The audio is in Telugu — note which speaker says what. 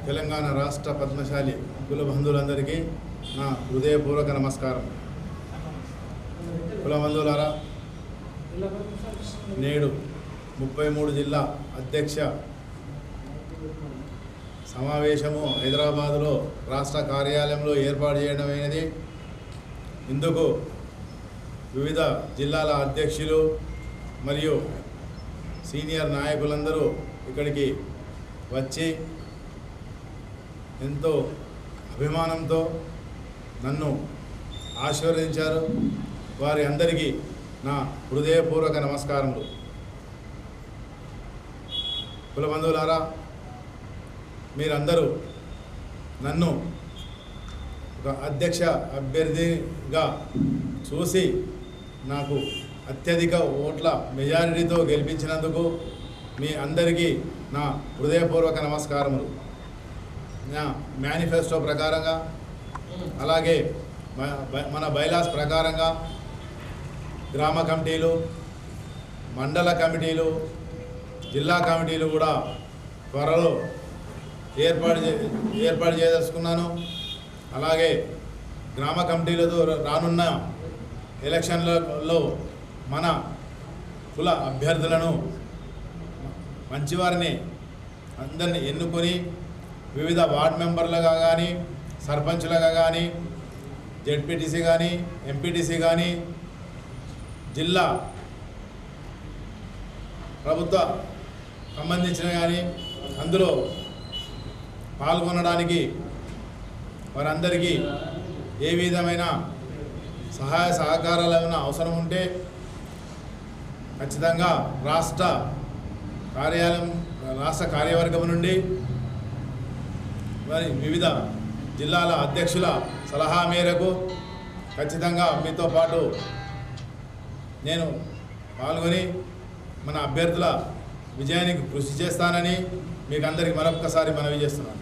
Speaker 1: తెలంగాణ రాష్ట్ర పద్మశాలి కుల బంధువులందరికీ నా హృదయపూర్వక నమస్కారం. కుల బంధువులారా, నేడు 33 జిల్లా అధ్యక్ష సమావేశము హైదరాబాదులో రాష్ట్ర కార్యాలయంలో ఏర్పాటు చేయడమైనది. ఇందుకు వివిధ జిల్లాల అధ్యక్షులు మరియు సీనియర్ నాయకులందరూ ఇక్కడికి వచ్చి ఎంతో అభిమానంతో నన్ను ఆశీర్వదించారు. వారి అందరికీ నా హృదయపూర్వక నమస్కారములు. కుల బంధువులారా, మీరందరూ నన్ను ఒక అధ్యక్ష అభ్యర్థిగా చూసి నాకు అత్యధిక ఓట్ల మెజారిటీతో గెలిపించినందుకు మీ అందరికీ నా హృదయపూర్వక నమస్కారములు. నా మేనిఫెస్టో ప్రకారంగా, అలాగే మన బైలాస్ ప్రకారంగా గ్రామ కమిటీలు, మండల కమిటీలు, జిల్లా కమిటీలు కూడా త్వరలో ఏర్పాటు చేయదలుచుకున్నాను. అలాగే గ్రామ కమిటీలతో రానున్న ఎలక్షన్లలో మన కుల అభ్యర్థులను, మంచివారిని అందరినీ ఎన్నుకొని వివిధ వార్డ్ మెంబర్లుగా కానీ, సర్పంచులుగా కానీ, జెడ్పీటీసీ కానీ, ఎంపీటీసీ కానీ, జిల్లా ప్రభుత్వ సంబంధించిన కానీ అందులో పాల్గొనడానికి వారందరికీ ఏ విధమైన సహాయ సహకారాలు ఏమైనా అవసరం ఉంటే ఖచ్చితంగా రాష్ట్ర కార్యవర్గం నుండి మరి వివిధ జిల్లాల అధ్యక్షుల సలహా మేరకు ఖచ్చితంగా మీతో పాటు నేను పాల్గొని మన అభ్యర్థుల విజయానికి కృషి చేస్తానని మీకు అందరికీ మరొక్కసారి మనవి చేస్తున్నాను.